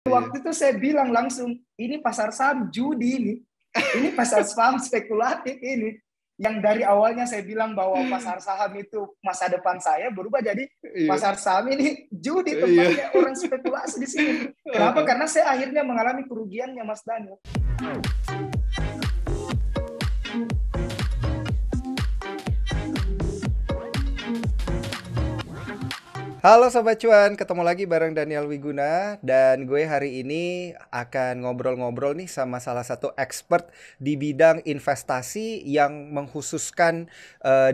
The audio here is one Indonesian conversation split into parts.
Waktu itu saya bilang langsung, ini pasar saham judi ini. Ini pasar saham spekulatif ini. Yang dari awalnya saya bilang bahwa pasar saham itu masa depan saya, berubah jadi pasar saham ini judi, tempatnya orang spekulasi di sini. Kenapa? Karena saya akhirnya mengalami kerugiannya, Mas Daniel. Halo Sobat Cuan, ketemu lagi bareng Daniel Wiguna. Dan gue hari ini akan ngobrol-ngobrol nih sama salah satu expert di bidang investasi yang mengkhususkan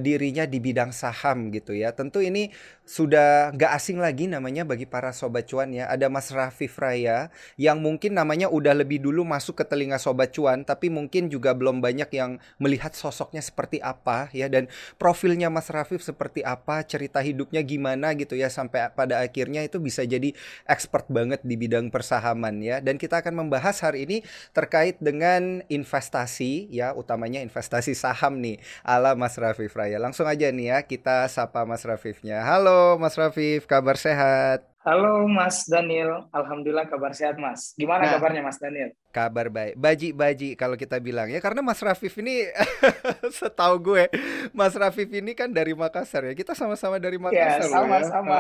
dirinya di bidang saham gitu ya. Tentu ini sudah nggak asing lagi namanya bagi para Sobat Cuan ya. Ada Mas Rafif Raya yang mungkin namanya udah lebih dulu masuk ke telinga Sobat Cuan, tapi mungkin juga belum banyak yang melihat sosoknya seperti apa ya. Dan profilnya Mas Rafif seperti apa, cerita hidupnya gimana gitu ya, sampai pada akhirnya itu bisa jadi expert banget di bidang persahaman ya. Dan kita akan membahas hari ini terkait dengan investasi ya, utamanya investasi saham nih ala Mas Rafif Raya. Langsung aja nih ya, kita sapa Mas Rafifnya. Halo Mas Rafif, kabar sehat? Halo Mas Daniel, Alhamdulillah kabar sehat Mas. Gimana kabarnya Mas Daniel? Kabar baik, baji-baji kalau kita bilang ya, karena Mas Rafif ini setahu gue, Mas Rafif ini kan dari Makassar ya, kita sama-sama dari Ya, Makassar loh ya. sama-sama.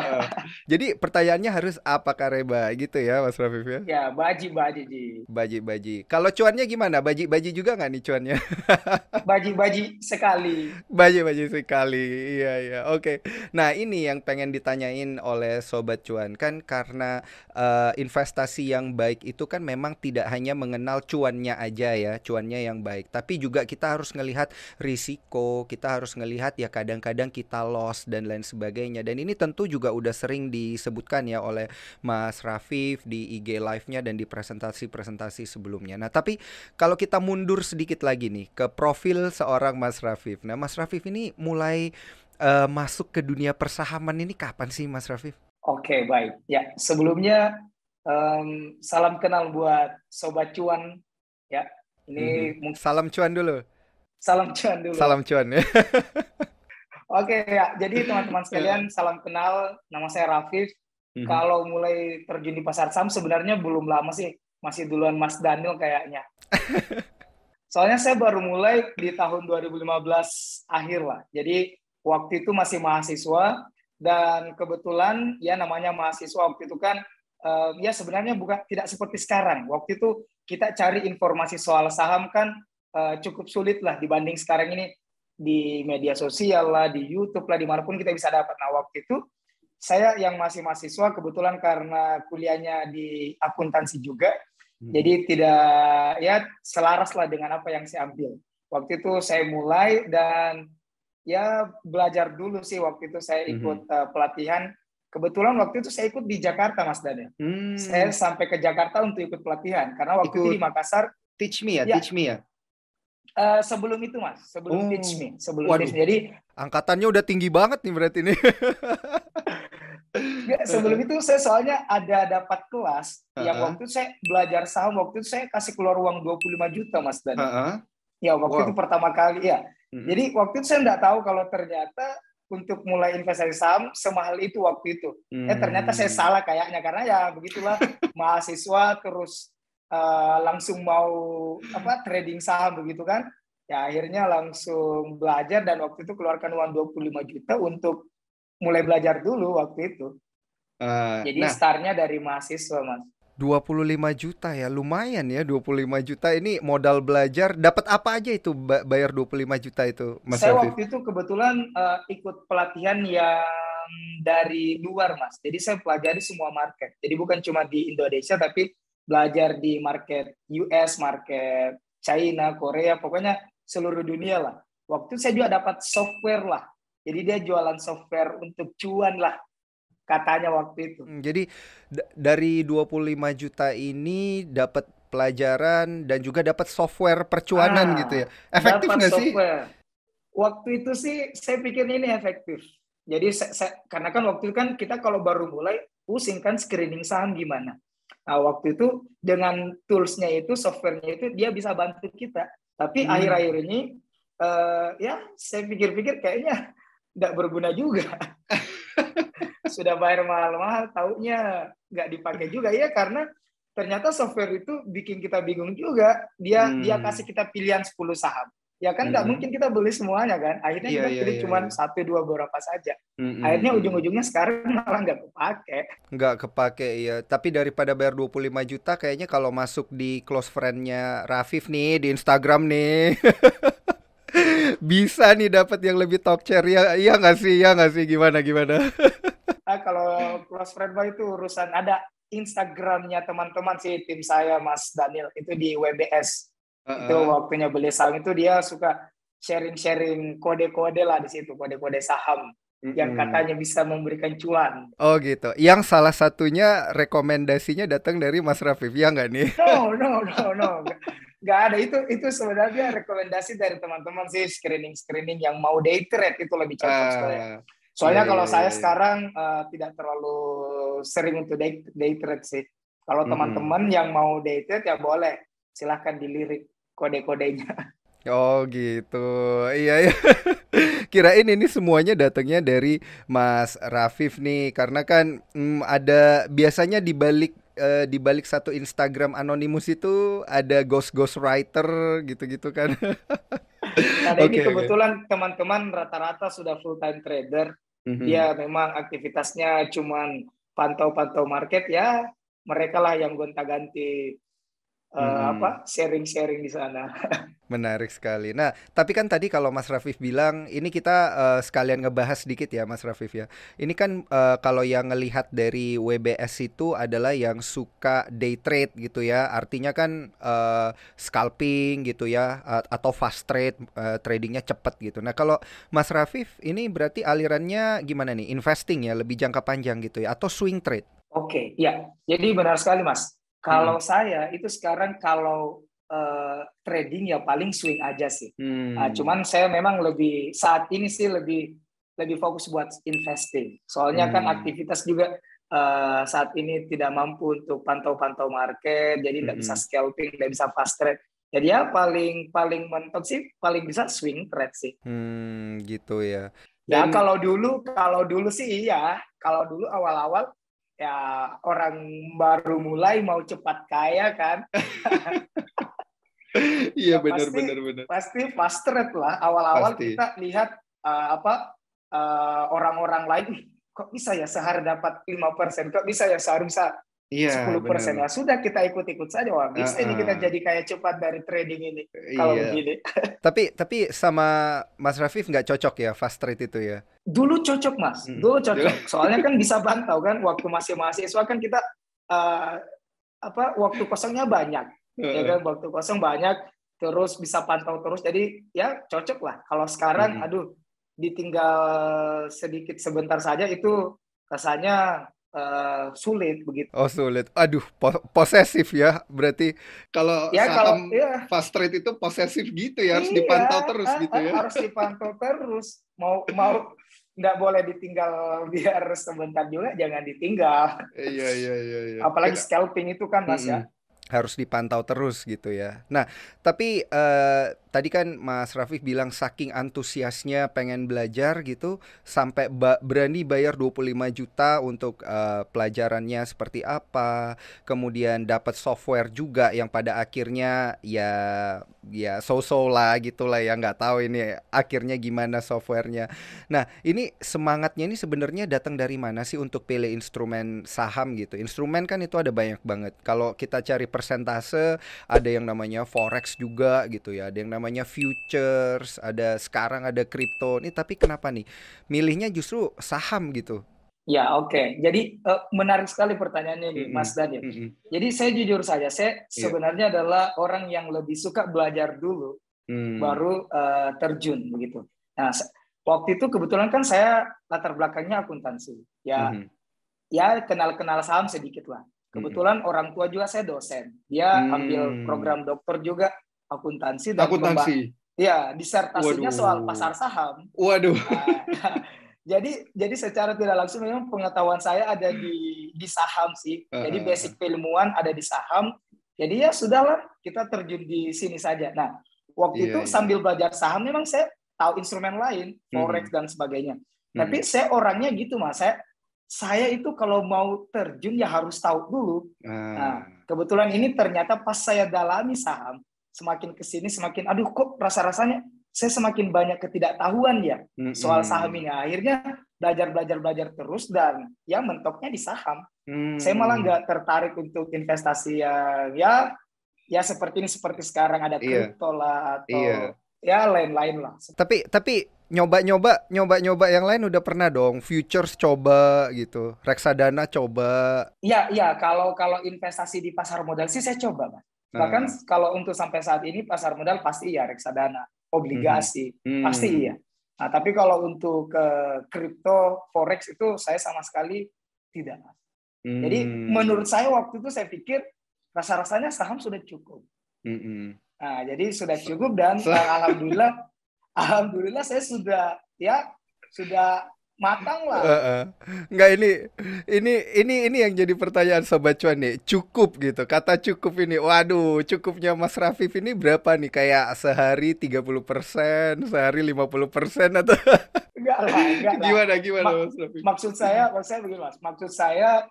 Jadi pertanyaannya harus apa Kareba gitu ya Mas Rafif ya? Ya, baji-baji, Ji. Baji-baji. Kalau cuannya gimana? Baji-baji juga nggak nih cuannya? Baji-baji sekali. Baji-baji sekali. Iya, iya. Oke. Nah, ini yang pengen ditanyain oleh Sobat Cuan kan, karena investasi yang baik itu kan memang tidak hanya mengenal cuannya aja ya, cuannya yang baik, tapi juga kita harus ngelihat risiko, kita harus ngelihat ya kadang-kadang kita loss dan lain sebagainya. Dan ini tentu juga udah sering disebutkan ya oleh Mas Rafif di IG live-nya dan di presentasi-presentasi sebelumnya. Nah, tapi kalau kita mundur sedikit lagi nih ke profil seorang Mas Rafif. Nah, Mas Rafif ini mulai masuk ke dunia persahaman ini kapan sih Mas Rafif? Oke, baik. Ya, sebelumnya salam kenal buat Sobat Cuan. Ya, ini Salam cuan dulu. salam cuan dulu. Salam cuan ya. Oke, ya. Jadi teman-teman sekalian, salam kenal. Nama saya Rafif. Kalau mulai terjun di pasar saham sebenarnya belum lama sih. Masih duluan Mas Daniel kayaknya. Soalnya saya baru mulai di tahun 2015 akhir lah. Jadi waktu itu masih mahasiswa dan kebetulan ya namanya mahasiswa waktu itu kan ya sebenarnya bukan tidak seperti sekarang. Waktu itu kita cari informasi soal saham kan cukup sulit lah dibanding sekarang ini di media sosial lah, di YouTube lah, dimanapun kita bisa dapat. Nah waktu itu saya yang masih mahasiswa kebetulan karena kuliahnya di akuntansi juga. Jadi tidak ya selaras lah dengan apa yang saya ambil. Waktu itu saya mulai dan ya belajar dulu sih. Waktu itu saya ikut pelatihan. Kebetulan waktu itu saya ikut di Jakarta, Mas Daniel. Saya sampai ke Jakarta untuk ikut pelatihan karena waktu itu di Makassar. Teach me ya, teach me ya. Sebelum itu Mas, sebelum teach me, sebelum Waduh. teach me. Jadi angkatannya udah tinggi banget nih berarti nih. ya, sebelum itu saya soalnya ada dapat kelas yang waktu itu saya belajar saham, waktu itu saya kasih keluar uang 25 juta Mas Daniel. Ya waktu itu pertama kali ya. Jadi waktu itu saya nggak tahu kalau ternyata untuk mulai investasi saham semahal itu waktu itu. Ternyata saya salah kayaknya karena ya begitulah mahasiswa terus langsung mau trading saham begitu kan. Ya akhirnya langsung belajar dan waktu itu keluarkan uang 25 juta untuk mulai belajar dulu waktu itu. Jadi startnya dari mahasiswa Mas. 25 juta ya, lumayan ya 25 juta ini modal belajar. Dapat apa aja itu bayar 25 juta itu Mas Saya Rafif? waktu itu kebetulan ikut pelatihan yang dari luar Mas. Jadi saya pelajari semua market. Jadi bukan cuma di Indonesia tapi belajar di market US, market China, Korea, pokoknya seluruh dunia lah. Waktu itu saya juga dapat software lah. Jadi dia jualan software untuk cuan lah, katanya waktu itu. Jadi dari 25 juta ini dapat pelajaran dan juga dapat software percuanan gitu ya. Efektif nggak sih? Waktu itu sih saya pikir ini efektif. Jadi karena kan waktu itu kan kita kalau baru mulai pusing kan screening saham gimana. Nah waktu itu dengan toolsnya itu, softwarenya itu dia bisa bantu kita. Tapi akhir-akhir ini ya saya pikir-pikir kayaknya nggak berguna juga. Sudah bayar mahal-mahal, taunya nggak dipakai juga ya karena ternyata software itu bikin kita bingung juga. Dia kasih kita pilihan 10 saham. Ya kan nggak mungkin kita beli semuanya kan. Akhirnya Iya, kita iya, pilih iya, cuma iya. 1, 2 beberapa saja. Akhirnya ujung-ujungnya sekarang malah nggak kepake. Nggak kepake ya. Tapi daripada bayar 25 juta kayaknya kalau masuk di close friend-nya Rafif nih di Instagram nih bisa nih dapat yang lebih top chair ya. Iya nggak sih? Iya nggak sih? Gimana gimana? Nah, kalau close friend mah itu urusan ada Instagramnya teman-teman sih tim saya Mas Daniel itu di WBS. Itu Heeh. waktunya beli saham itu dia suka sharing-sharing kode-kode lah di situ, kode-kode saham yang Mm-mm. katanya bisa memberikan cuan. Oh gitu. Yang salah satunya rekomendasinya datang dari Mas Rafif, ya nggak nih? No, no, no, no. Nggak ada. Itu sebenarnya rekomendasi dari teman-teman sih, screening-screening yang mau day trade itu lebih cocok sebenarnya. Ah, iya Soalnya iya kalau iya saya iya. sekarang tidak terlalu sering untuk day trade sih. Kalau Mm-mm. teman-teman yang mau day trade ya boleh, silahkan dilirik kode-kodenya. Oh gitu. Iya ya. Kirain ini semuanya datangnya dari Mas Rafif nih karena kan ada biasanya di balik satu Instagram anonimus itu ada ghost writer gitu-gitu kan. Nah, ini Oke oke. kebetulan teman-teman rata-rata sudah full time trader. Mhm. Dia memang aktivitasnya cuman pantau-pantau market ya. Mereka lah yang gonta-ganti Mhm. sharing-sharing di sana. Menarik sekali. Nah, tapi kan tadi kalau Mas Rafif bilang, ini kita sekalian ngebahas sedikit ya, Mas Rafif ya. Ini kan kalau yang ngelihat dari WBS itu adalah yang suka day trade gitu ya. Artinya kan scalping gitu ya, atau fast trade, tradingnya cepet gitu. Nah, kalau Mas Rafif ini berarti alirannya gimana nih? Investing ya, lebih jangka panjang gitu ya, atau swing trade? Oke, ya. Jadi benar sekali, Mas. Mm-mm. Kalau saya itu sekarang kalau trading ya paling swing aja sih. Hmm. Cuman saya memang lebih saat ini sih lebih lebih fokus buat investing. Soalnya kan Hmm. aktivitas juga saat ini tidak mampu untuk pantau-pantau market, jadi tidak bisa Mm-mm. scalping, tidak bisa fast trade. Jadi ya paling paling mentok sih paling bisa swing trade sih. Gitu ya. Ya Dan kalau dulu sih iya, kalau dulu awal-awal ya orang baru mulai mau cepat kaya kan, iya ya benar pasti benar benar. pasti fast trade lah. Awal-awal Pasti. kita lihat orang-orang lain, kok bisa ya sehari dapat 5%, kok bisa ya sehari bisa Iya, 10%, benar. ya sudah kita ikut-ikut saja. Wah, bisa ini kita Heeh. jadi kaya cepat dari trading ini kalau Iya. begini. Tapi sama Mas Rafif nggak cocok ya fast trade itu ya? Dulu cocok Mas, Mm. dulu cocok. Soalnya kan bisa pantau kan, waktu masih mahasiswa kan kita uh, waktu kosongnya banyak, ya Heeh. kan, waktu kosong banyak, terus bisa pantau terus. Jadi ya cocok lah. Kalau sekarang, Mm-mm. aduh, ditinggal sedikit sebentar saja itu rasanya sulit begitu. Oh sulit. Aduh, posesif ya. Berarti kalau Ya kalau saham ya fast trade itu posesif gitu ya, harus iya, dipantau terus gitu ya. harus dipantau terus. Mau mau nggak boleh ditinggal biar sebentar juga, jangan ditinggal. Iya iya iya iya. Apalagi scalping itu kan Mas ya. Mm-mm. Harus dipantau terus gitu ya. Nah, tapi tadi kan Mas Rafif bilang saking antusiasnya pengen belajar gitu sampai berani bayar 25 juta untuk pelajarannya seperti apa, kemudian dapat software juga yang pada akhirnya ya so-so lah gitulah ya nggak tahu ini akhirnya gimana softwarenya. Nah, ini semangatnya ini sebenarnya datang dari mana sih untuk pilih instrumen saham gitu? Instrumen kan itu ada banyak banget. Kalau kita cari persentase, ada yang namanya forex juga gitu ya, ada yang namanya futures, ada sekarang ada kripto. Nih tapi kenapa nih milihnya justru saham gitu? Ya, oke. Jadi menarik sekali pertanyaannya nih, Mas Mm-mm, Daniel. mm-mm. Jadi saya jujur saja, saya Iya. sebenarnya adalah orang yang lebih suka belajar dulu, Hmm. baru terjun begitu. Nah, waktu itu kebetulan kan saya latar belakangnya akuntansi. Ya, Mhm, ya kenal-kenal saham sedikit lah. mhm. Kebetulan orang tua juga saya dosen. Dia ambil Hmm. program doktor juga akuntansi dan Akuntansi. ya disertasinya soal Waduh. pasar saham. Waduh. Nah, jadi secara tidak langsung memang pengetahuan saya ada di saham sih. Jadi Heeh. basic keilmuan ada di saham. Jadi ya sudahlah kita terjun di sini saja. Nah, waktu Iya itu iya. sambil belajar saham memang saya tahu instrumen lain, forex Mhm, dan sebagainya. Tapi mhm. saya orangnya gitu Mas, saya itu kalau mau terjun ya harus tahu dulu. Nah, Nah. kebetulan ini ternyata pas saya dalami saham, semakin kesini semakin, aduh kok rasa-rasanya saya semakin banyak ketidaktahuan ya soal saham ini. Akhirnya belajar terus dan ya mentoknya di saham. Saya malah nggak tertarik untuk investasi ya seperti ini, seperti sekarang ada kripto lah atau ya lain-lain lah. Tapi nyoba yang lain udah pernah dong. Futures coba gitu, reksadana coba. Iya, kalau investasi di pasar modal sih saya coba, Mas. Bahkan kalau untuk sampai saat ini pasar modal pasti ya reksadana, obligasi, pasti iya. Nah, tapi kalau untuk ke kripto, forex itu saya sama sekali tidak. Jadi menurut saya waktu itu saya pikir rasa-rasanya saham sudah cukup. Nah, jadi sudah cukup dan alhamdulillah saya sudah matang lah. Enggak, ini yang jadi pertanyaan Sobat Cuan nih. Cukup gitu. Kata cukup ini. Waduh, cukupnya Mas Rafif ini berapa nih? Kayak sehari 30%, sehari 50% atau enggak lah. Gimana Mas Rafif? Maksud saya begini, Mas. Maksud saya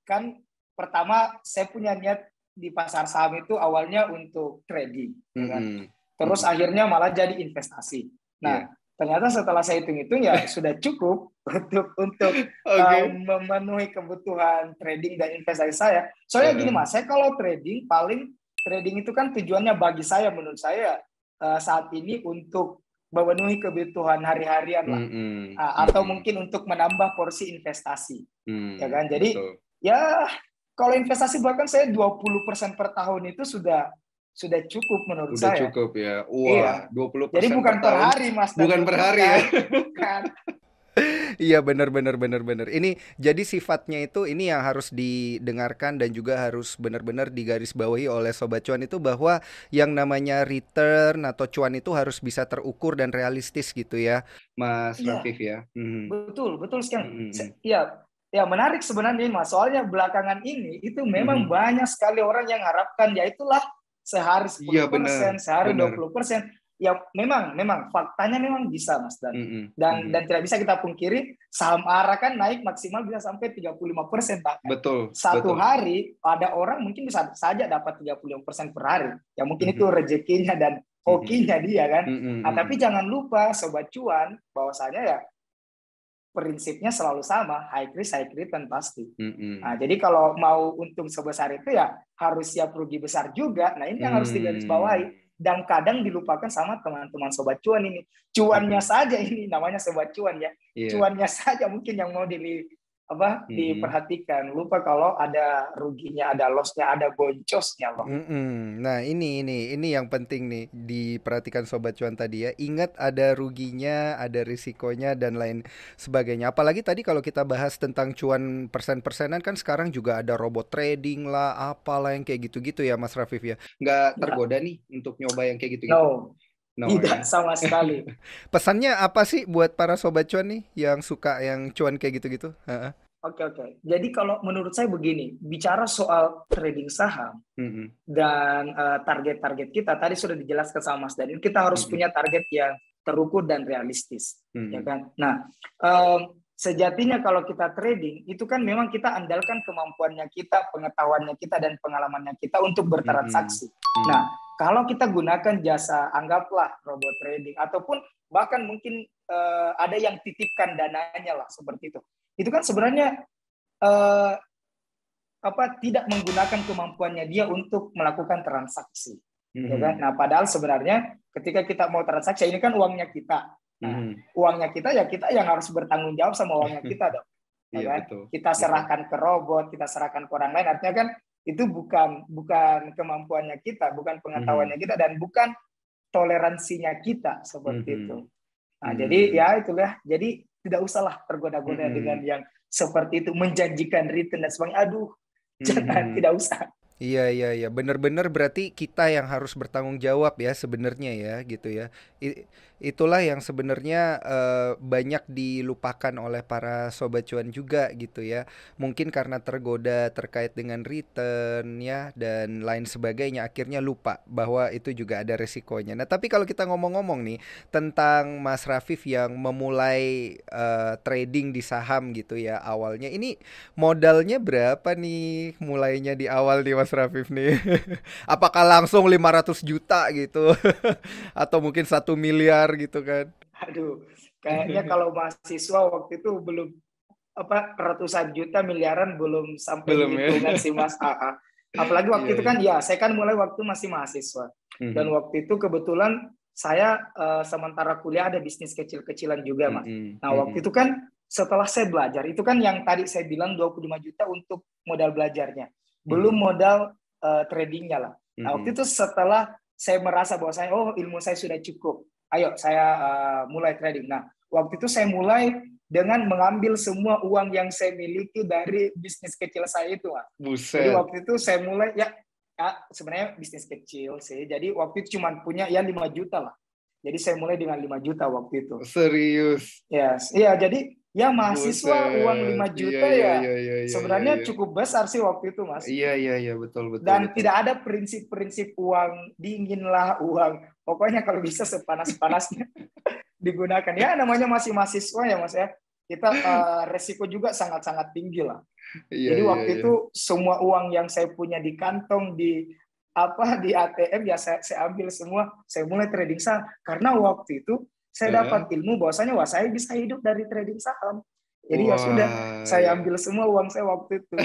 kan pertama saya punya niat di pasar saham itu awalnya untuk trading, kan? Terus akhirnya malah jadi investasi. Nah, ternyata setelah saya hitung-hitung ya sudah cukup untuk memenuhi kebutuhan trading dan investasi saya. Soalnya gini Mas, saya kalau trading itu kan tujuannya bagi saya, menurut saya saat ini untuk memenuhi kebutuhan hari-harian lah, atau mungkin untuk menambah porsi investasi, ya kan. Jadi ya kalau investasi bahkan saya 20% per tahun itu sudah cukup menurut saya. Udah cukup ya. Wah, 20% jadi bukan per hari, Mas. Bukan per hari ya. Bukan. Iya, benar. Ini jadi sifatnya itu, ini yang harus didengarkan dan juga harus benar-benar digarisbawahi oleh Sobat Cuan itu, bahwa yang namanya return atau cuan itu harus bisa terukur dan realistis gitu ya, Mas Rafif ya. Betul sekali. Ya menarik sebenarnya Mas. Soalnya belakangan ini itu memang banyak sekali orang yang harapkan ya itulah sehari 10%, sehari 20%. Ya memang faktanya memang bisa, Mas, dan tidak bisa kita pungkiri saham ARA kan naik maksimal bisa sampai 35% bahkan. Betul. Hari ada orang mungkin bisa saja dapat 35% per hari. Ya mungkin itu rezekinya dan hokinya dia kan. Tapi jangan lupa Sobat Cuan bahwasanya ya prinsipnya selalu sama, high risk high return pasti. Nah, jadi kalau mau untung sebesar itu ya harus siap rugi besar juga. Nah, ini yang harus digarisbawahi dan kadang dilupakan sama teman-teman Sobat Cuan ini. Cuannya saja ini namanya Sobat Cuan ya. Cuannya saja mungkin yang mau diperhatikan. Lupa kalau ada ruginya, ada lossnya, ada boncosnya loh. Nah, ini yang penting nih diperhatikan Sobat Cuan tadi ya. Ingat ada ruginya, ada risikonya dan lain sebagainya. Apalagi tadi kalau kita bahas tentang cuan persen-persenan kan sekarang juga ada robot trading lah, apalah yang kayak gitu-gitu ya Mas Rafif ya. Nggak tergoda nih untuk nyoba yang kayak gitu-gitu? No, tidak sama sekali. Pesannya apa sih buat para Sobat Cuan nih yang suka yang cuan kayak gitu-gitu? Oke. Jadi kalau menurut saya begini, bicara soal trading saham dan target-target kita tadi sudah dijelaskan sama Mas Daniel, kita harus punya target yang terukur dan realistis, ya kan? Nah, sejatinya kalau kita trading itu kan memang kita andalkan kemampuannya kita, pengetahuannya kita dan pengalamannya kita untuk bertransaksi. Nah, kalau kita gunakan jasa, anggaplah robot trading ataupun bahkan mungkin ada yang titipkan dananya lah seperti itu kan sebenarnya tidak menggunakan kemampuannya dia untuk melakukan transaksi, ya kan? Nah, padahal sebenarnya ketika kita mau transaksi ini kan uangnya kita. Nah, uangnya kita ya kita yang harus bertanggung jawab sama uangnya kita dong, ya kan? Betul. Kita serahkan ke robot, kita serahkan ke orang lain, artinya kan itu bukan kemampuannya kita, bukan pengetahuannya kita dan bukan toleransinya kita seperti itu. Nah, jadi ya itulah. Jadi tidak usahlah tergoda-goda dengan yang seperti itu, menjanjikan return dan sebagainya. Aduh, jangan, tidak usah. Iya. Benar-benar berarti kita yang harus bertanggung jawab ya sebenarnya ya gitu ya. Itulah yang sebenarnya banyak dilupakan oleh para sobat cuan juga gitu ya. Mungkin karena tergoda terkait dengan return ya dan lain sebagainya, akhirnya lupa bahwa itu juga ada resikonya. Nah, tapi kalau kita ngomong-ngomong nih tentang Mas Rafif yang memulai trading di saham gitu ya awalnya, ini modalnya berapa nih mulainya di awal nih Mas Rafif nih? Apakah langsung 500 juta gitu? Atau mungkin 1 miliar gitu kan? Aduh, kayaknya kalau mahasiswa waktu itu belum apa ratusan juta miliaran belum sampai di Belum ya? hitungan sih Mas AA. Apalagi waktu Iya, itu iya. kan ya saya kan mulai waktu masih mahasiswa dan Mhm, waktu itu kebetulan saya sementara kuliah ada bisnis kecil-kecilan juga Mas. mhm, Nah waktu mhm, itu kan setelah saya belajar itu kan yang tadi saya bilang 25 juta untuk modal belajarnya, belum mhm, modal tradingnya lah. Nah waktu mhm, itu setelah saya merasa bahwa saya ilmu saya sudah cukup, ayo saya mulai trading. Nah waktu itu saya mulai dengan mengambil semua uang yang saya miliki dari bisnis kecil saya itu, Mas. Jadi buset, waktu itu saya mulai ya sebenarnya bisnis kecil sih. Jadi waktu itu cuma punya ya 5 juta lah. Jadi saya mulai dengan 5 juta waktu itu. serius, Yes. Iya, jadi ya mahasiswa uang buset, 5 iya, juta iya, ya iya, iya, iya, iya, sebenarnya iya, cukup besar sih waktu itu, Mas. iya, iya, iya, betul, betul, Dan betul, tidak ada prinsip-prinsip uang dingin lah, uang. Pokoknya kalau bisa sepanas-panasnya digunakan. Ya namanya masih mahasiswa ya Mas ya. Kita resiko juga sangat-sangat tinggi lah. iya, Jadi iya, waktu iya, itu semua uang yang saya punya di kantong di di ATM ya saya ambil semua, saya mulai trading saham karena waktu itu saya heeh, dapat ilmu bahwasanya wah saya bisa hidup dari trading saham. Jadi ya sudah, wah, saya iya. ambil semua uang saya waktu itu.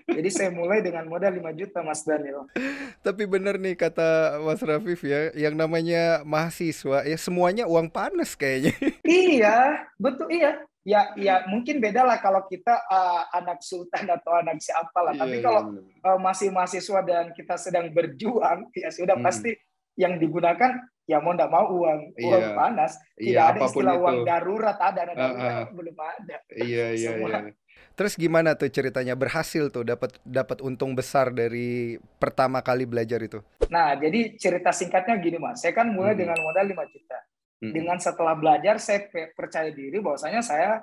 Jadi saya mulai dengan modal 5 juta Mas Daniel. Tapi bener nih kata Mas Rafif ya, yang namanya mahasiswa ya semuanya uang panas kayaknya. Iya, betul iya. Ya, ya mungkin beda lah kalau kita anak sultan atau anak siapa lah. Iya, Tapi iya, kalau bener. masih mahasiswa dan kita sedang berjuang, ya sudah Mhm. pasti yang digunakan ya mau tidak mau uang Iya, panas. iya, Tidak ada apapun istilah itu. uang darurat, ada dana Heeh. darurat belum ada. Iya, iya, iya. Semua. Terus gimana tuh ceritanya berhasil tuh dapat dapat untung besar dari pertama kali belajar itu? Nah, jadi cerita singkatnya gini Mas. Saya kan mulai Mhm, dengan modal 5 juta. mhm, Dengan setelah belajar saya percaya diri bahwasanya saya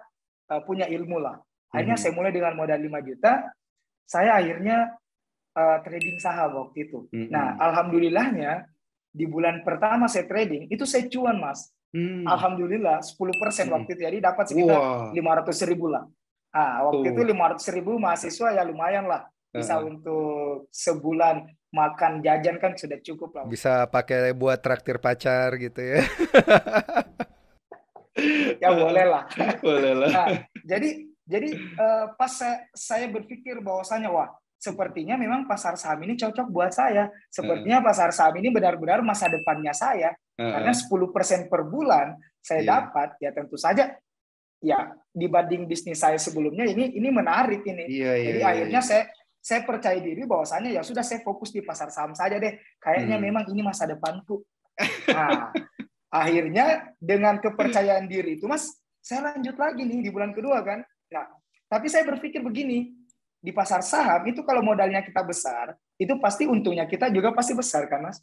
punya ilmu lah. Akhirnya mhm, saya mulai dengan modal 5 juta, saya akhirnya trading saham waktu itu. Nah, mhm. alhamdulillahnya di bulan pertama saya trading itu saya cuan mas. Mmm, Alhamdulillah 10% mhm. waktu itu, jadi dapat sekitar Wah, 500.000 lah. Ah, waktu itu tuh, 500.000 mahasiswa ya lumayan lah, bisa heeh. untuk sebulan makan jajan kan sudah cukup lah. Bisa pakai buat traktir pacar gitu ya. Ya boleh lah. Boleh lah. Nah, jadi pas saya berpikir bahwasanya wah sepertinya memang pasar saham ini cocok buat saya. Heeh, Sepertinya pasar saham ini benar-benar masa depannya saya. Karena heeh, 10% per bulan saya iya. dapat, ya tentu saja ya dibanding bisnis saya sebelumnya ini menarik ini. Iya, iya, Jadi iya, akhirnya iya. saya percaya diri bahwasanya ya sudah saya fokus di pasar saham saja deh. Kayaknya Mhm. memang ini masa depanku. Nah, akhirnya dengan kepercayaan diri itu Mas, saya lanjut lagi nih di bulan kedua kan. Nah, tapi saya berpikir begini, di pasar saham itu kalau modalnya kita besar, itu pasti untungnya kita juga pasti besar kan Mas.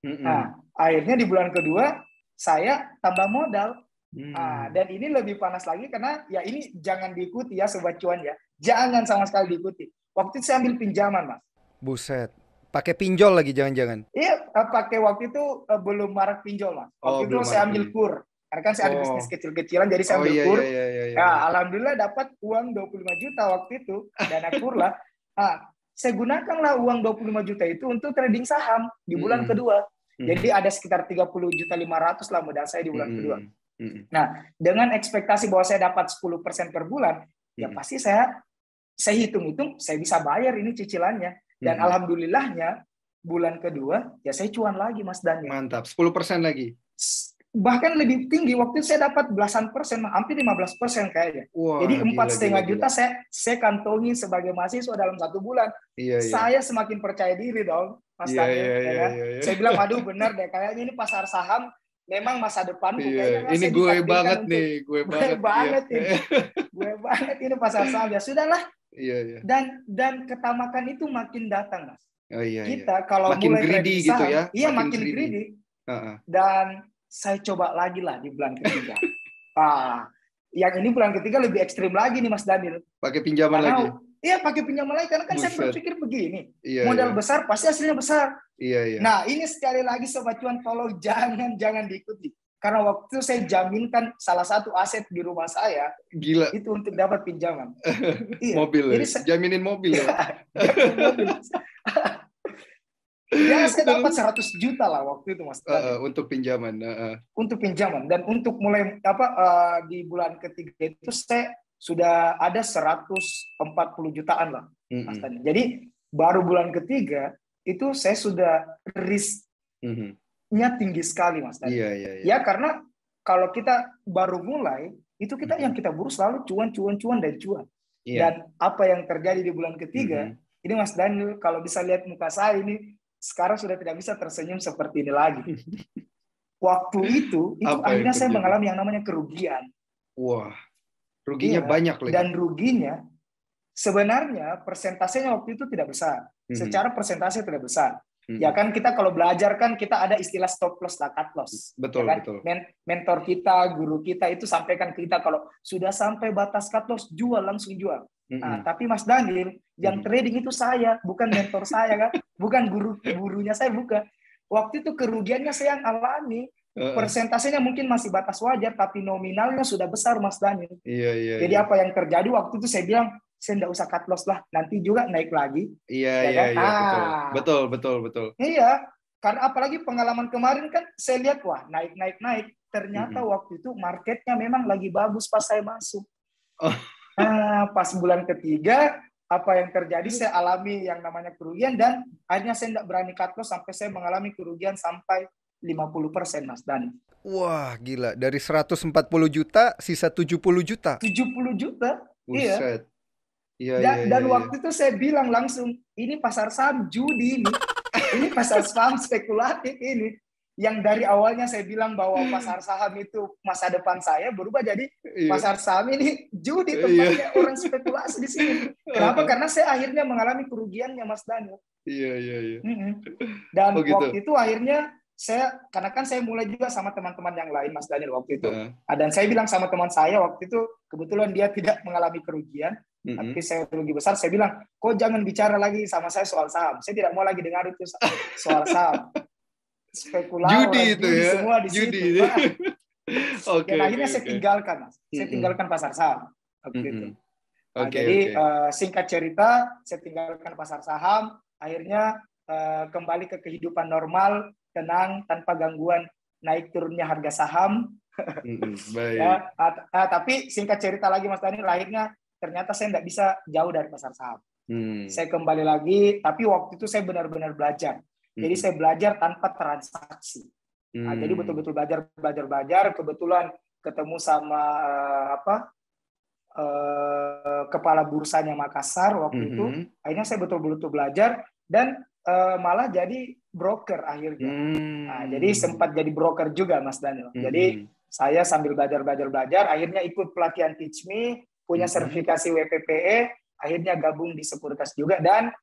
Mhm. Nah, akhirnya di bulan kedua saya tambah modal. Mmm. Dan ini lebih panas lagi karena ya ini jangan diikuti ya Sobat Cuan ya. Jangan sama sekali diikuti. Waktu itu saya ambil pinjaman Mas. Buset, pakai pinjol lagi jangan-jangan? Iya, pakai waktu itu belum marak pinjol, Mas. Oh, Waktu itu belum saya marak ambil pinjol. kur. Karena kan saya ada Oh. bisnis kecil-kecilan, jadi saya Oh, ambil iya, kur. iya, iya, iya, iya, Ya, iya. alhamdulillah dapat uang 25 juta waktu itu, dana kur lah. Nah, saya gunakanlah uang 25 juta itu untuk trading saham di bulan Mhm, kedua. Jadi mhm, ada sekitar 30 juta 500 lah modal saya di bulan kedua. mhm, mhm, Nah, dengan ekspektasi bahwa saya dapat 10% per bulan, ya mhm, pasti saya hitung-hitung saya bisa bayar ini cicilannya. Dan mhm. alhamdulillahnya bulan kedua ya saya cuan lagi Mas Daniel. Mantap, 10% lagi? Bahkan lebih tinggi waktu itu saya dapat belasan persen, hampir 15% kayaknya. Wah, Jadi empat gila, gila, setengah gila. juta saya kantongi sebagai mahasiswa dalam 1 bulan. Iya, iya. Saya semakin percaya diri dong, Mas Iya, iya, Daniel, ya iya, kan? iya, iya. Saya bilang, aduh benar deh, kayaknya ini pasar saham memang masa depanku. Iya, Kayaknya ini saya gue ditakdirkan banget nih, untuk gue gue banget, iya. banget ini, gue banget ini pasar saham. Ya sudahlah, Iya, iya. dan ketamakan itu makin datang, Mas. Oh, iya, iya. Kita kalau Makin mulai greedy trading gitu saham, ya, iya makin makin greedy. greedy. Heeh. Dan saya coba lagi lah di bulan ketiga. Yang ini bulan ketiga lebih ekstrim lagi nih Mas Daniel. Pakai pinjaman lagi. Iya, pakai pinjaman lagi karena kan saya berpikir begini, modal iya. besar pasti hasilnya besar. Iya. Nah, ini sekali lagi Sobat Cuan, tolong jangan diikuti. Karena waktu itu saya jaminkan salah satu aset di rumah saya, gila, itu untuk dapat pinjaman. Iya. Mobil, jadi jaminin mobil. Jaminin mobil. Ya, saya dapat 100 juta lah waktu itu Mas. Untuk pinjaman. Untuk pinjaman, dan untuk mulai di bulan ketiga itu saya sudah ada 140 jutaan lah, Mas Tani. Jadi baru bulan ketiga itu saya sudah risknya tinggi sekali, Mas Tani. Iya. Ya, karena kalau kita baru mulai itu kita yang kita buru selalu cuan. Iya. Dan apa yang terjadi di bulan ketiga ini Mas Daniel, kalau bisa lihat muka saya ini sekarang sudah tidak bisa tersenyum seperti ini lagi. Waktu itu akhirnya saya mengalami yang namanya kerugian. Wah, ruginya banyak lagi. Dan ruginya sebenarnya persentasenya waktu itu tidak besar. Secara persentase tidak besar. Ya kan, kita kalau belajar kan kita ada istilah stop loss lah, cut loss. Betul, ya kan? betul. Mentor kita, guru kita itu sampaikan ke kita kalau sudah sampai batas cut loss, jual, langsung jual. Nah, tapi Mas Daniel, yang trading itu saya, bukan mentor saya kan, bukan gurunya saya, bukan. Waktu itu kerugiannya saya yang alami. Persentasenya mungkin masih batas wajar, tapi nominalnya sudah besar, Mas Daniel. Iya. Jadi apa yang terjadi waktu itu, saya bilang, saya tidak usah cut loss lah, nanti juga naik lagi. Iya, betul. Iya, karena apalagi pengalaman kemarin kan saya lihat, wah naik. Ternyata waktu itu marketnya memang lagi bagus pas saya masuk. Pas bulan ketiga, apa yang terjadi, saya alami yang namanya kerugian, dan akhirnya saya tidak berani cut loss sampai saya mengalami kerugian sampai 50%, Mas Dani. Wah, gila. Dari 140 juta, sisa 70 juta. 70 juta? Buset. Dan waktu itu saya bilang langsung, ini pasar saham judi ini. Ini pasar saham spekulatif ini. Yang dari awalnya saya bilang bahwa pasar saham itu masa depan saya, berubah jadi pasar saham ini judi, tempatnya orang spekulasi di sini. Kenapa? Karena saya akhirnya mengalami kerugiannya, Mas Daniel. Iya. Dan waktu itu akhirnya karena kan saya mulai juga sama teman-teman yang lain, Mas Daniel, waktu itu. Dan saya bilang sama teman saya waktu itu, kebetulan dia tidak mengalami kerugian, tapi saya rugi besar. Saya bilang, kok jangan bicara lagi sama saya soal saham. Saya tidak mau lagi dengar itu soal saham. Spekulator, judi itu ya, semua di situ. Dan akhirnya saya tinggalkan, Mas. Saya tinggalkan pasar saham. Jadi singkat cerita, saya tinggalkan pasar saham. Akhirnya kembali ke kehidupan normal, tenang, tanpa gangguan naik turunnya harga saham. Baik. Tapi singkat cerita lagi, Mas Daniel, akhirnya ternyata saya tidak bisa jauh dari pasar saham. Saya kembali lagi, tapi waktu itu saya benar-benar belajar. Jadi saya belajar tanpa transaksi. Jadi betul-betul belajar. Kebetulan ketemu sama kepala bursanya Makassar waktu itu. Akhirnya saya betul-betul belajar dan malah jadi broker akhirnya. Jadi sempat jadi broker juga, Mas Daniel. Jadi saya sambil belajar, akhirnya ikut pelatihan Teach Me, punya sertifikasi WPPE, akhirnya gabung di Sekuritas juga, dan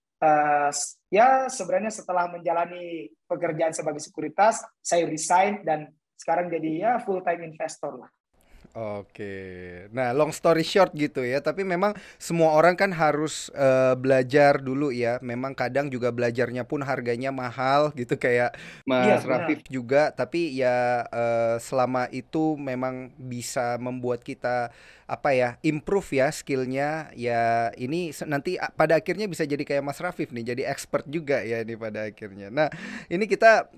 ya sebenarnya setelah menjalani pekerjaan sebagai sekuritas, saya resign dan sekarang jadi ya full time investor lah. Oke, nah long story short gitu ya, tapi memang semua orang kan harus belajar dulu ya. Memang kadang juga belajarnya pun harganya mahal gitu, kayak Mas Rafif juga. Tapi ya selama itu memang bisa membuat kita improve ya skillnya ya, ini nanti pada akhirnya bisa jadi kayak Mas Rafif nih, jadi expert juga ya ini pada akhirnya. Nah ini kita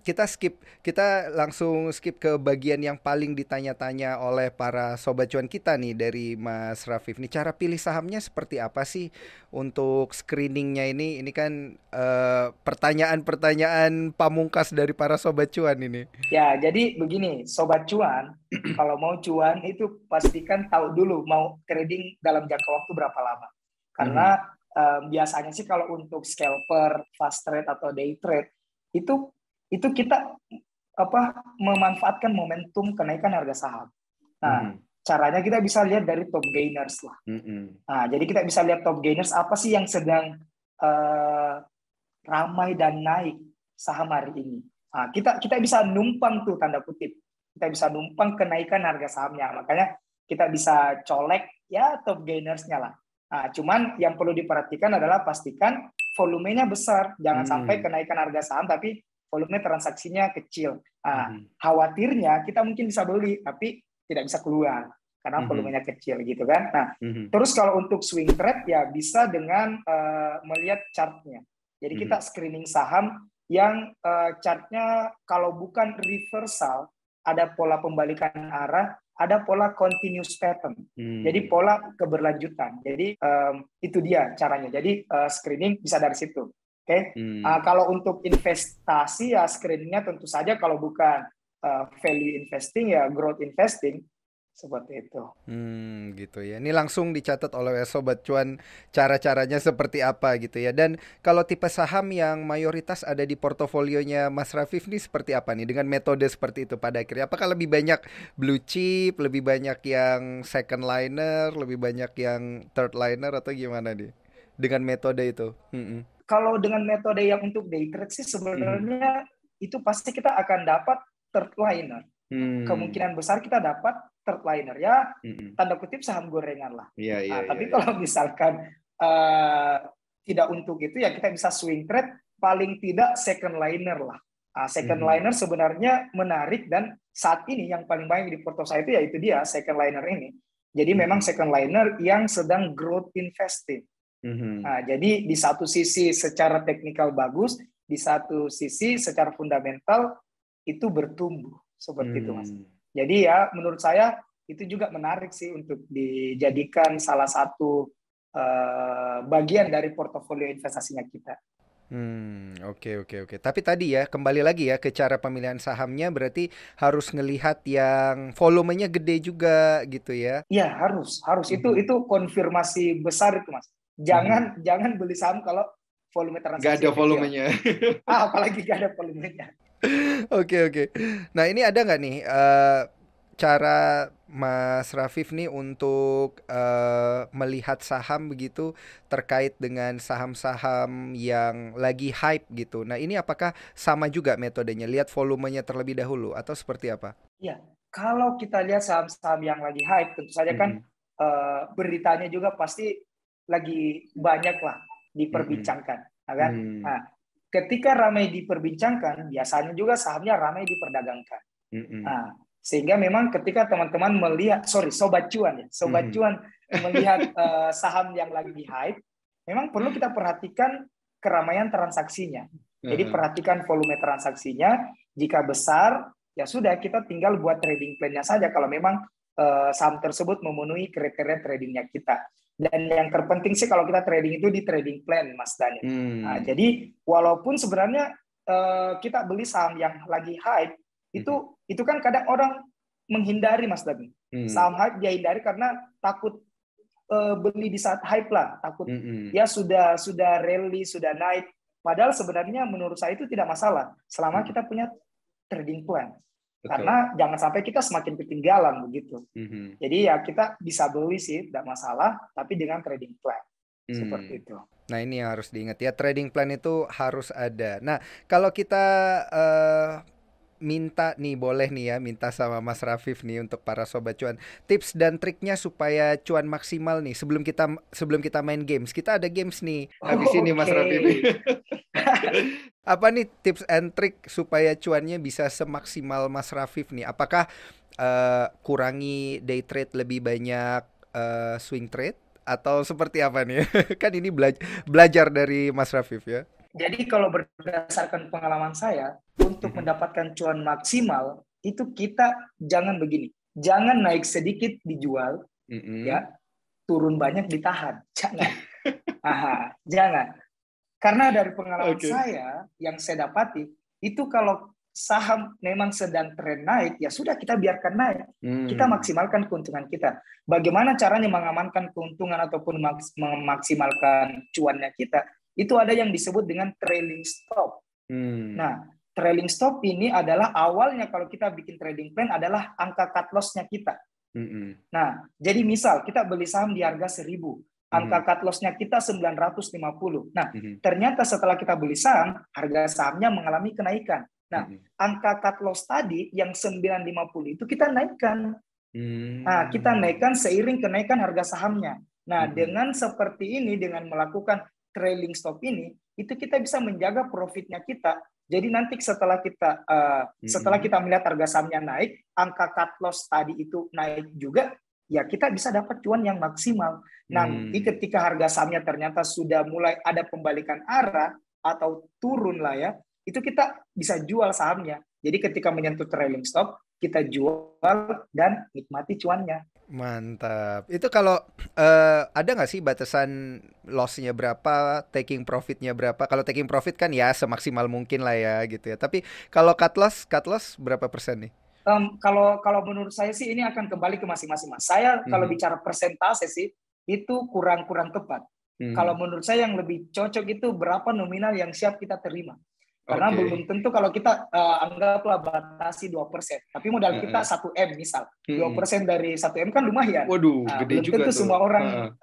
langsung skip ke bagian yang paling ditanya-tanya oleh para sobat cuan kita nih dari Mas Rafif nih. Cara pilih sahamnya seperti apa sih untuk screeningnya ini? Ini kan pertanyaan pamungkas dari para sobat cuan ini. Ya, jadi begini, sobat cuan, kalau mau cuan itu pastikan tahu dulu mau trading dalam jangka waktu berapa lama. Karena biasanya sih kalau untuk scalper, fast trade atau day trade itu kita memanfaatkan momentum kenaikan harga saham. Nah, caranya kita bisa lihat dari top gainers lah. Nah, jadi kita bisa lihat top gainers apa sih yang sedang ramai dan naik saham hari ini. Nah, kita bisa numpang tuh tanda kutip. kita bisa numpang kenaikan harga sahamnya. Makanya kita bisa colek ya top gainersnya lah. Nah, cuman yang perlu diperhatikan adalah pastikan volumenya besar. Jangan sampai kenaikan harga saham tapi volume transaksinya kecil. Nah, khawatirnya kita mungkin bisa beli tapi tidak bisa keluar karena volumenya kecil gitu kan. Nah, terus kalau untuk swing trade ya bisa dengan melihat chartnya. Jadi kita screening saham yang chartnya kalau bukan reversal, ada pola pembalikan arah, ada pola continuous pattern. Jadi pola keberlanjutan. Jadi itu dia caranya. Jadi screening bisa dari situ. Oke. Kalau untuk investasi ya screeningnya tentu saja kalau bukan value investing ya growth investing. Seperti itu. Gitu ya. Ini langsung dicatat oleh Sobat Cuan cara-caranya seperti apa gitu ya. Dan kalau tipe saham yang mayoritas ada di portofolionya Mas Rafif nih seperti apa nih dengan metode seperti itu pada akhirnya? Apakah lebih banyak blue chip, lebih banyak yang second liner, lebih banyak yang third liner atau gimana nih dengan metode itu? Kalau dengan metode yang untuk day trade sih sebenarnya itu pasti kita akan dapat third liner. Kemungkinan besar kita dapat third liner ya, tanda kutip saham gorengan lah. Tapi kalau misalkan tidak untuk itu ya kita bisa swing trade, paling tidak second liner lah. Second liner sebenarnya menarik dan saat ini yang paling banyak di porto saya itu yaitu dia second liner ini. Jadi memang second liner yang sedang growth investing. Jadi di satu sisi secara teknikal bagus, di satu sisi secara fundamental itu bertumbuh. Seperti itu, Mas. Jadi ya menurut saya itu juga menarik sih untuk dijadikan salah satu bagian dari portofolio investasinya kita. Oke. Tapi tadi ya kembali lagi ya ke cara pemilihan sahamnya berarti harus ngelihat yang volumenya gede juga gitu ya. Iya harus itu konfirmasi besar itu, Mas. Jangan beli saham kalau volume transaksi nggak ada volumenya. Apalagi nggak ada volumenya. Oke. Nah ini ada nggak nih cara Mas Rafif nih untuk melihat saham begitu terkait dengan saham-saham yang lagi hype gitu. Nah ini apakah sama juga metodenya? Lihat volumenya terlebih dahulu atau seperti apa? Iya, kalau kita lihat saham-saham yang lagi hype, tentu saja kan beritanya juga pasti lagi banyak lah diperbincangkan, kan? Nah, ketika ramai diperbincangkan, biasanya juga sahamnya ramai diperdagangkan. Nah, sehingga memang ketika teman-teman melihat, Sobat Cuan melihat saham yang lagi hype, memang perlu kita perhatikan keramaian transaksinya. Jadi perhatikan volume transaksinya, jika besar, ya sudah kita tinggal buat trading plan-nya saja kalau memang saham tersebut memenuhi kriteria tradingnya kita. Dan yang terpenting sih kalau kita trading itu di trading plan, Mas Daniel. Nah, jadi walaupun sebenarnya kita beli saham yang lagi hype, itu kan kadang orang menghindari, Mas Daniel. Saham hype dia hindari karena takut beli di saat hype lah, takut ya sudah rally, sudah naik. Padahal sebenarnya menurut saya itu tidak masalah selama kita punya trading plan. Betul. Karena jangan sampai kita semakin ketinggalan begitu. Jadi ya kita bisa beli sih, tidak masalah, tapi dengan trading plan. Seperti itu. Nah ini yang harus diingat ya, trading plan itu harus ada. Nah kalau kita minta nih, boleh nih ya, minta sama Mas Rafif nih untuk para Sobat Cuan, tips dan triknya supaya cuan maksimal nih sebelum kita main games. Kita ada games nih habis ini Mas Rafif. Apa nih tips and trick supaya cuannya bisa semaksimal Mas Rafif nih? Apakah kurangi day trade, lebih banyak swing trade atau seperti apa nih? Kan ini belajar dari Mas Rafif ya. Jadi kalau berdasarkan pengalaman saya, untuk mendapatkan cuan maksimal, itu kita jangan begini. Jangan naik sedikit dijual, ya, turun banyak ditahan. Jangan. Jangan. Karena dari pengalaman saya, yang saya dapati, itu kalau saham memang sedang tren naik, ya sudah kita biarkan naik. Kita maksimalkan keuntungan kita. Bagaimana caranya mengamankan keuntungan ataupun memaksimalkan cuannya kita? Itu ada yang disebut dengan trailing stop. Nah, trailing stop ini adalah awalnya kalau kita bikin trading plan adalah angka cut loss-nya kita. Nah, jadi misal kita beli saham di harga 1.000, angka cut loss-nya kita 950. Nah, ternyata setelah kita beli saham, harga sahamnya mengalami kenaikan. Nah, angka cut loss tadi yang 950 itu kita naikkan. Nah, kita naikkan seiring kenaikan harga sahamnya. Nah, dengan seperti ini, dengan melakukan trailing stop ini, itu kita bisa menjaga profitnya kita. Jadi nanti setelah kita melihat harga sahamnya naik, angka cut loss tadi itu naik juga, ya kita bisa dapat cuan yang maksimal. Nanti ketika harga sahamnya ternyata sudah mulai ada pembalikan arah atau turun lah ya, itu kita bisa jual sahamnya. Jadi ketika menyentuh trailing stop, kita jual dan nikmati cuannya. Mantap. Itu kalau ada nggak sih batasan loss-nya berapa, taking profit-nya berapa? Kalau taking profit kan ya semaksimal mungkin lah ya gitu ya. Tapi kalau cut loss berapa persen nih? Kalau menurut saya sih ini akan kembali ke masing-masing mas. Saya kalau bicara persentase sih itu kurang tepat. Kalau menurut saya yang lebih cocok itu berapa nominal yang siap kita terima. Karena belum tentu kalau kita anggaplah batasi 2%. Tapi modal kita 1M misal. 2% dari 1M kan lumayan. Waduh, gede belum juga tentu tuh. Semua orang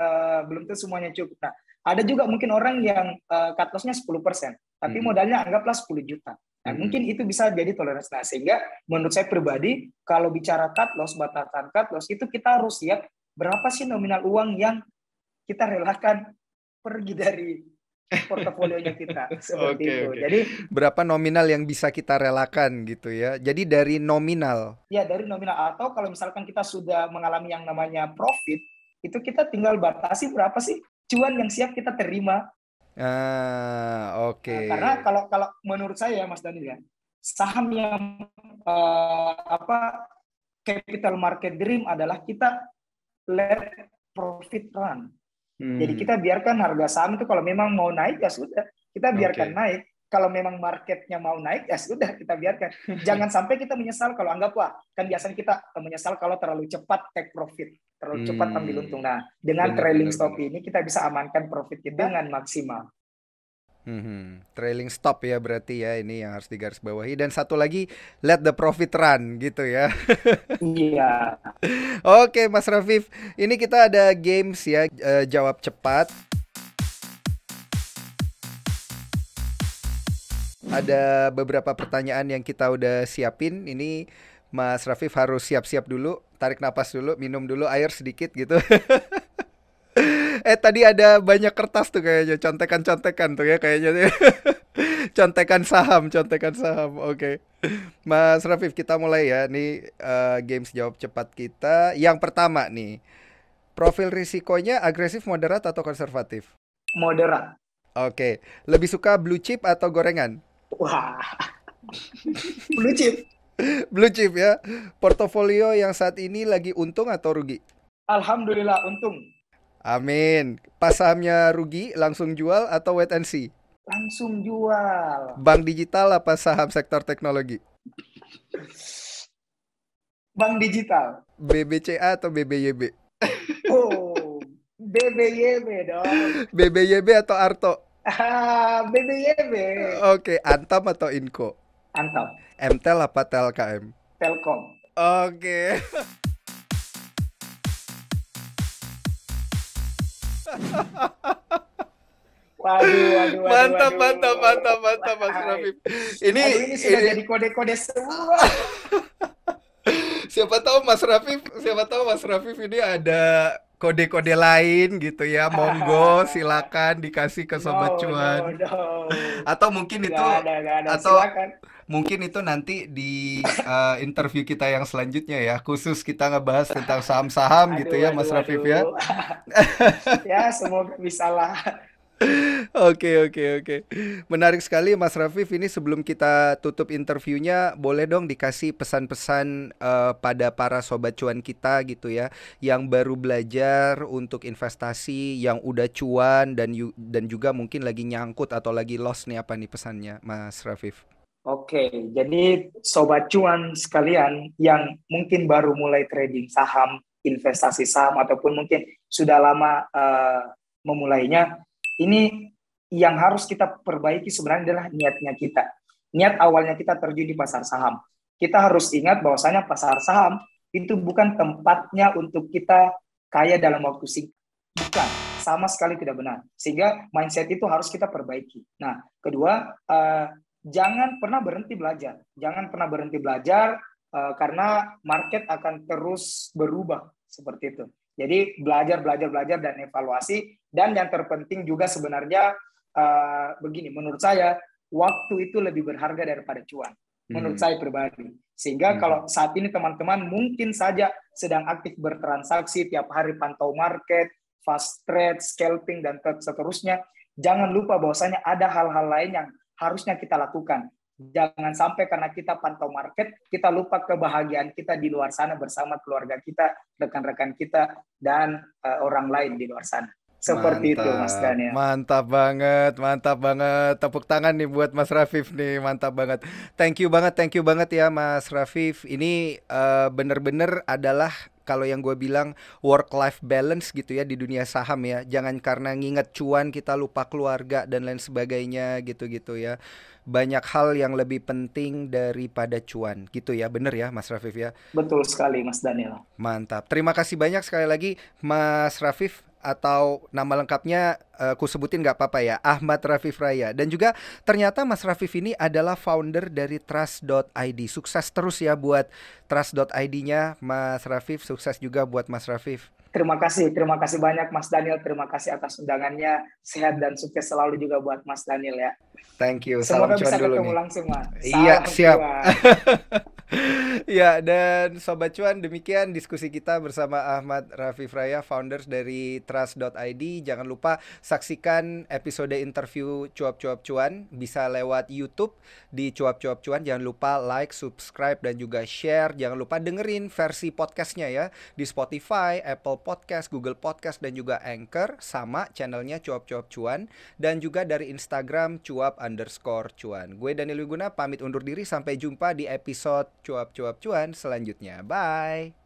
belum tentu semuanya cukup. Nah, ada juga mungkin orang yang cut loss-nya 10%. Tapi modalnya anggaplah 10 juta. Nah, mungkin itu bisa jadi toleransi. Nah, sehingga menurut saya pribadi, kalau bicara cut loss, batasan cut loss, itu kita harus lihat berapa sih nominal uang yang kita relakan pergi dari portofolionya kita. Seperti itu. Jadi berapa nominal yang bisa kita relakan gitu ya. Jadi dari nominal. Ya, dari nominal. Atau kalau misalkan kita sudah mengalami yang namanya profit, itu kita tinggal batasi berapa sih cuan yang siap kita terima. Oke. Nah, karena kalau menurut saya Mas Daniel ya, saham yang capital market dream adalah kita let profit run. Jadi kita biarkan harga saham itu kalau memang mau naik ya sudah, kita biarkan naik. Kalau memang marketnya mau naik ya sudah, kita biarkan. Jangan sampai kita menyesal kalau anggaplah, kan biasanya kita menyesal kalau terlalu cepat take profit, terlalu cepat ambil untung. Nah, dengan trailing stop ini kita bisa amankan profit kita dengan maksimal. Trailing stop ya berarti ya, ini yang harus digarisbawahi. Dan satu lagi, let the profit run gitu ya. Iya. Oke Mas Rafif, ini kita ada games ya, jawab cepat. Ada beberapa pertanyaan yang kita udah siapin. Ini Mas Rafif harus siap-siap dulu, tarik napas dulu, minum dulu air sedikit gitu. Tadi ada banyak kertas tuh kayaknya, contekan-contekan tuh ya kayaknya. Contekan saham. Oke. Mas Rafif, kita mulai ya. Nih games jawab cepat kita. Yang pertama nih, profil risikonya agresif, moderat, atau konservatif? Moderat. Oke. Lebih suka blue chip atau gorengan? Wah, blue chip. Blue chip ya. Portofolio yang saat ini lagi untung atau rugi? Alhamdulillah untung. Amin. Pas sahamnya rugi, langsung jual atau wait and see? Langsung jual. Bank digital apa saham sektor teknologi? Bank digital. BBCA atau BBYB? Oh, BBYB dong. BBYB atau Arto? BBYB. Oke, Antam atau Inco? Antam. Mtel apa Telkom? Telkom. Oke. Waduh. Mantap Mas Rafif. Ini sudah jadi kode-kode semua. Siapa tahu Mas Rafif ini ada kode-kode lain gitu ya. Monggo silakan dikasih ke Sobat Cuan. No. Atau mungkin itu gak ada, atau silakan. Mungkin itu nanti di interview kita yang selanjutnya ya, khusus kita ngebahas tentang saham-saham gitu ya Mas Rafif ya. Ya semoga bisa lah. Oke. Menarik sekali Mas Rafif. Ini sebelum kita tutup interviewnya, boleh dong dikasih pesan-pesan pada para Sobat Cuan kita gitu ya, yang baru belajar untuk investasi, yang udah cuan dan juga mungkin lagi nyangkut atau lagi loss nih, apa nih pesannya Mas Rafif? Oke, jadi Sobat Cuan sekalian yang mungkin baru mulai trading saham, investasi saham, ataupun mungkin sudah lama memulainya, ini yang harus kita perbaiki sebenarnya adalah niatnya kita. Niat awalnya kita terjun di pasar saham. Kita harus ingat bahwasanya pasar saham itu bukan tempatnya untuk kita kaya dalam waktu singkat. Bukan, sama sekali tidak benar. Sehingga mindset itu harus kita perbaiki. Nah, kedua, jangan pernah berhenti belajar. Jangan pernah berhenti belajar karena market akan terus berubah seperti itu. Jadi belajar dan evaluasi. Dan yang terpenting juga sebenarnya begini, menurut saya waktu itu lebih berharga daripada cuan. Menurut saya pribadi. Sehingga kalau saat ini teman-teman mungkin saja sedang aktif bertransaksi, tiap hari pantau market, fast trade, scalping, dan seterusnya, jangan lupa bahwasanya ada hal-hal lain yang harusnya kita lakukan. Jangan sampai karena kita pantau market, kita lupa kebahagiaan kita di luar sana bersama keluarga kita, rekan-rekan kita, dan orang lain di luar sana. Seperti itu, Mas Daniel. Mantap banget, mantap banget. Tepuk tangan nih buat Mas Rafif nih, mantap banget. Thank you banget ya Mas Rafif. Ini bener-bener adalah kalau yang gue bilang work-life balance gitu ya di dunia saham ya. Jangan karena nginget cuan kita lupa keluarga dan lain sebagainya gitu-gitu ya. Banyak hal yang lebih penting daripada cuan gitu ya, bener ya Mas Rafif ya. Betul sekali Mas Daniel. Mantap. Terima kasih banyak sekali lagi Mas Rafif, atau nama lengkapnya ku sebutin nggak apa-apa ya, Ahmad Rafif Raya. Dan juga ternyata Mas Rafif ini adalah founder dari Trust.id. Sukses terus ya buat Trust.id-nya Mas Rafif. Sukses juga buat Mas Rafif. Terima kasih banyak Mas Daniel. Terima kasih atas undangannya. Sehat dan sukses selalu juga buat Mas Daniel ya. Thank you. Semoga Salam bisa cuan dulu ketemu nih. langsung Mas. Iya, Salam siap. cuan. Ya, dan Sobat Cuan, demikian diskusi kita bersama Ahmad Rafif Raya, founders dari Trust.id. Jangan lupa saksikan episode interview Cuap-Cuap Cuan, bisa lewat YouTube di Cuap-Cuap Cuan. Jangan lupa like, subscribe, dan juga share. Jangan lupa dengerin versi podcastnya ya, di Spotify, Apple Podcast, Google Podcast, dan juga Anchor, sama channelnya Cuap-Cuap Cuan. Dan juga dari Instagram Cuap_Cuan. Gue Daniel Wiguna pamit undur diri, sampai jumpa di episode Cuap-Cuap Cuan selanjutnya. Bye.